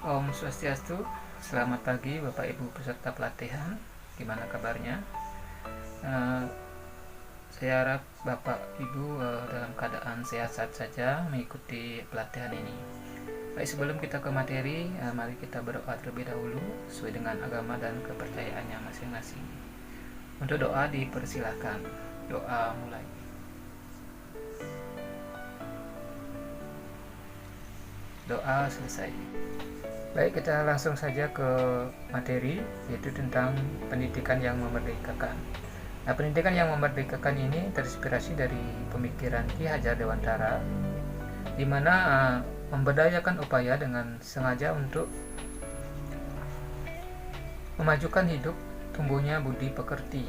Om Swastiastu, selamat pagi Bapak Ibu peserta pelatihan. Gimana kabarnya? Eh, saya harap Bapak Ibu dalam keadaan sehat-sehat saja mengikuti pelatihan ini. Baik, sebelum kita ke materi, mari kita berdoa terlebih dahulu sesuai dengan agama dan kepercayaannya masing-masing. Untuk doa dipersilahkan. Doa mulai. Doa selesai. Baik, kita langsung saja ke materi, yaitu tentang pendidikan yang memerdekakan. Nah, pendidikan yang memerdekakan ini terinspirasi dari pemikiran Ki Hajar Dewantara, di mana memberdayakan upaya dengan sengaja untuk memajukan hidup tumbuhnya budi pekerti,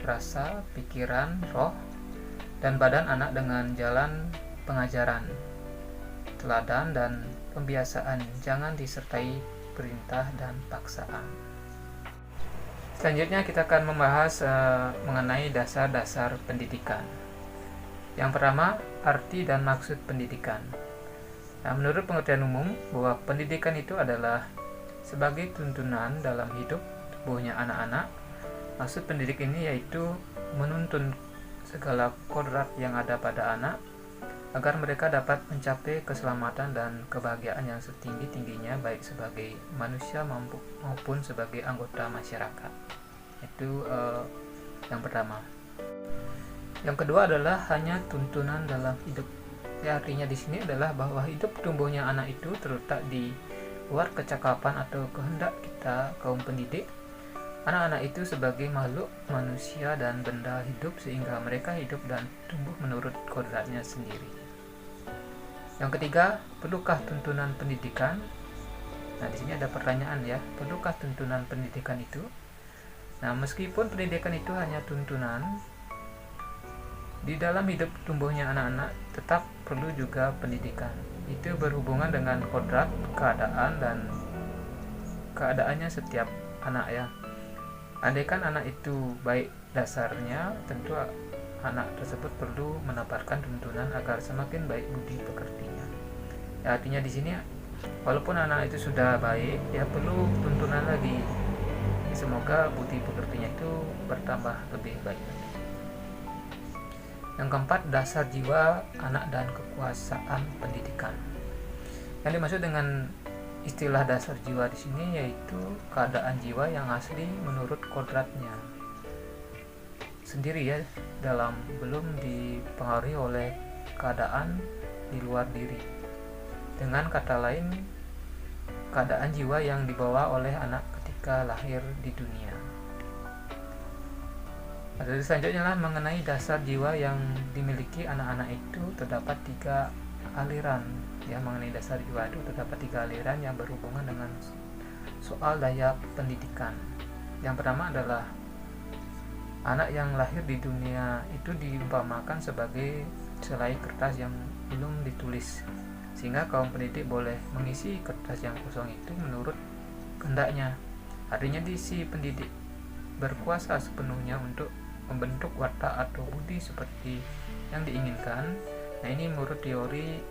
rasa, pikiran, roh, dan badan anak dengan jalan pengajaran, teladan, dan pembiasaan, jangan disertai perintah dan paksaan. Selanjutnya kita akan membahas mengenai dasar-dasar pendidikan. Yang pertama, arti dan maksud pendidikan. Nah, menurut pengertian umum bahwa pendidikan itu adalah sebagai tuntunan dalam hidup tumbuhnya anak-anak. Maksud pendidik ini yaitu menuntun segala kodrat yang ada pada anak agar mereka dapat mencapai keselamatan dan kebahagiaan yang setinggi-tingginya, baik sebagai manusia maupun sebagai anggota masyarakat. Itu yang pertama. Yang kedua adalah hanya tuntunan dalam hidup. Ya, artinya di sini adalah bahwa hidup tumbuhnya anak itu terletak di luar kecakapan atau kehendak kita kaum pendidik. Anak-anak itu sebagai makhluk manusia dan benda hidup, sehingga mereka hidup dan tumbuh menurut kodratnya sendiri. Yang ketiga, perlukah tuntunan pendidikan? Nah, di sini ada pertanyaan ya, perlukah tuntunan pendidikan itu? Nah, meskipun pendidikan itu hanya tuntunan, di dalam hidup tumbuhnya anak-anak tetap perlu juga pendidikan. Itu berhubungan dengan kodrat, keadaan, dan keadaannya setiap anak ya. Andaikan anak itu baik dasarnya, tentu anak tersebut perlu mendapatkan tuntunan agar semakin baik budi pekertinya. Ya, artinya di sini walaupun anak itu sudah baik, ya perlu tuntunan lagi. Semoga budi pekertinya itu bertambah lebih baik. Yang keempat, dasar jiwa anak dan kekuasaan pendidikan. Yang dimaksud dengan istilah dasar jiwa di sini yaitu keadaan jiwa yang asli menurut kodratnya sendiri ya, dalam belum dipengaruhi oleh keadaan di luar diri. Dengan kata lain, keadaan jiwa yang dibawa oleh anak ketika lahir di dunia. Ada selanjutnya lah mengenai dasar jiwa yang dimiliki anak-anak itu terdapat 3 aliran ya. Mengenai dasar jiwa itu terdapat 3 aliran yang berhubungan dengan soal daya pendidikan. Yang pertama adalah anak yang lahir di dunia itu diumpamakan sebagai selai kertas yang belum ditulis, sehingga kaum pendidik boleh mengisi kertas yang kosong itu menurut kehendaknya. Artinya si pendidik berkuasa sepenuhnya untuk membentuk watak atau budi seperti yang diinginkan. Nah, ini menurut teori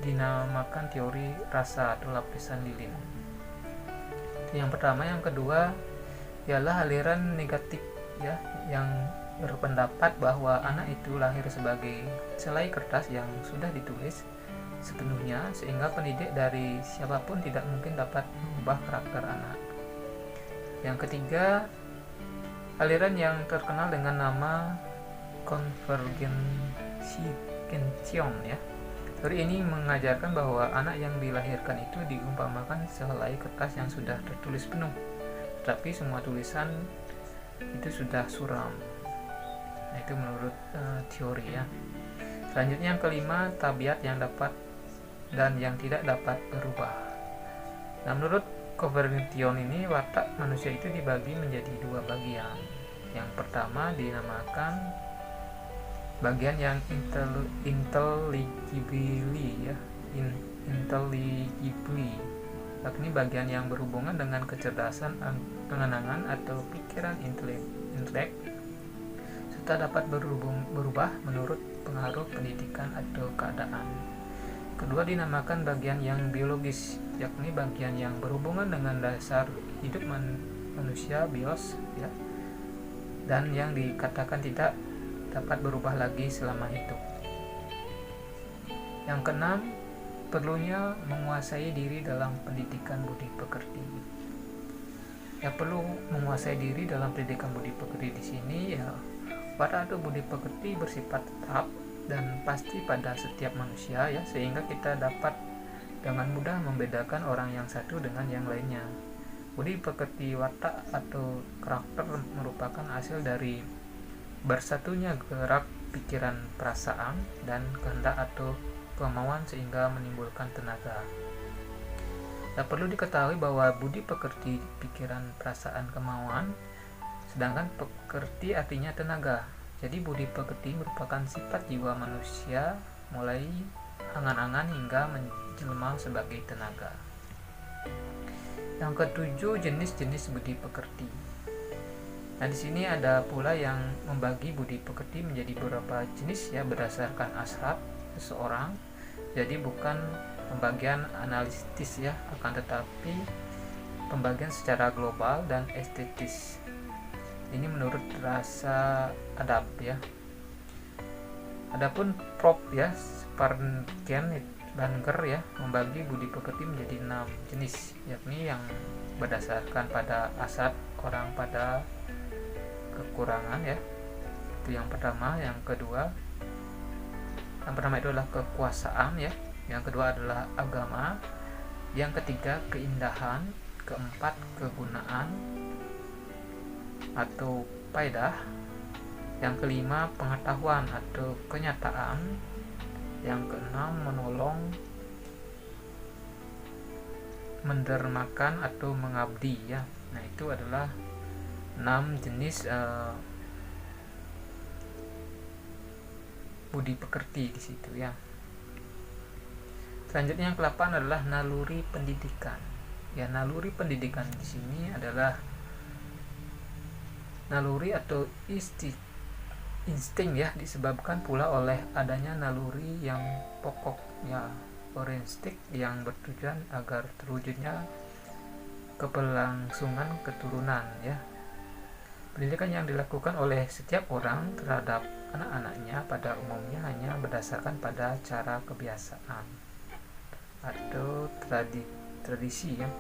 dinamakan teori rasa atau lapisan lilin. Itu yang pertama. Yang kedua ialah aliran negatif ya, yang berpendapat bahwa anak itu lahir sebagai selai kertas yang sudah ditulis sepenuhnya, sehingga pendidik dari siapapun tidak mungkin dapat mengubah karakter anak. Yang ketiga, aliran yang terkenal dengan nama Convergentión ya. Teori ini mengajarkan bahwa anak yang dilahirkan itu diumpamakan sehelai kertas yang sudah tertulis penuh, tetapi semua tulisan itu sudah suram. Nah, itu menurut teori ya. Selanjutnya yang kelima, tabiat yang dapat dan yang tidak dapat berubah. Nah, menurut Convergentión ini, watak manusia itu dibagi menjadi 2 bagian. Yang pertama dinamakan bagian yang intelligibly ya, intelligibly, yakni bagian yang berhubungan dengan kecerdasan, pengenangan atau pikiran intelek, serta dapat berubah menurut pengaruh pendidikan atau keadaan. Kedua dinamakan bagian yang biologis, yakni bagian yang berhubungan dengan dasar hidup manusia, bios, ya, dan yang dikatakan tidak dapat berubah lagi selama hidup. Yang keenam, perlunya menguasai diri dalam pendidikan budi pekerti. Ya, perlu menguasai diri dalam pendidikan budi pekerti di sini ya, pada budi pekerti bersifat tetap dan pasti pada setiap manusia ya, sehingga kita dapat dengan mudah membedakan orang yang satu dengan yang lainnya. Budi pekerti watak atau karakter merupakan hasil dari bersatunya gerak pikiran, perasaan, dan kehendak atau kemauan sehingga menimbulkan tenaga. Dan perlu diketahui bahwa budi pekerti pikiran, perasaan, kemauan, sedangkan pekerti artinya tenaga. Jadi budi pekerti merupakan sifat jiwa manusia mulai angan-angan hingga menjelma sebagai tenaga. Yang ketujuh, jenis-jenis budi pekerti. Nah, di sini ada pula yang membagi budi pekerti menjadi beberapa jenis ya, berdasarkan hasrat seseorang. Jadi bukan pembagian analitis ya, akan tetapi pembagian secara global dan estetis. Ini menurut rasa adab ya. Adapun Prof ya, Spargenbanger ya, membagi budi pekerti menjadi 6 jenis, yakni yang berdasarkan pada hasrat orang, pada kekurangan ya. Itu yang pertama. Yang kedua, yang pertama itu adalah kekuasaan ya. Yang kedua adalah agama. Yang ketiga keindahan. Keempat kegunaan atau faedah. Yang kelima pengetahuan atau kenyataan. Yang keenam menolong, mendermakan atau mengabdi ya. Nah, itu adalah 6 jenis budi pekerti di situ ya. Selanjutnya yang ke-8 adalah naluri pendidikan. Ya, naluri pendidikan di sini adalah naluri atau insting ya, disebabkan pula oleh adanya naluri yang pokok ya, forensik, yang bertujuan agar terwujudnya keberlangsungan keturunan ya. Pendidikan yang dilakukan oleh setiap orang terhadap anak-anaknya pada umumnya hanya berdasarkan pada cara kebiasaan atau tradisi ya,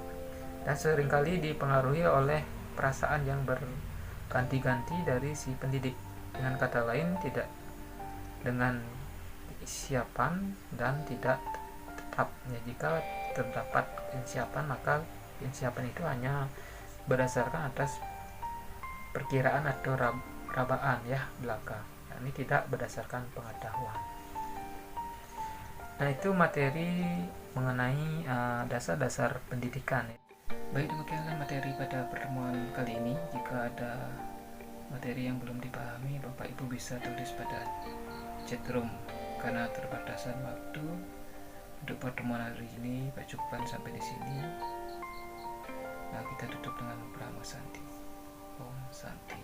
dan seringkali dipengaruhi oleh perasaan yang berganti-ganti dari si pendidik. Dengan kata lain, tidak dengan kesiapan dan tidak tetap ya. Jika terdapat kesiapan, maka kesiapan itu hanya berdasarkan atas perkiraan atau rabaan ya belaka. Nah, ini tidak berdasarkan pengetahuan. Nah, itu materi mengenai dasar-dasar pendidikan. Baik, demikianlah materi pada pertemuan kali ini. Jika ada materi yang belum dipahami, Bapak Ibu bisa tulis pada chat room. Karena terbatasan waktu untuk pertemuan hari ini, Pak cukupkan sampai di sini. Nah, kita tutup dengan Brahma Santi. Om Santi.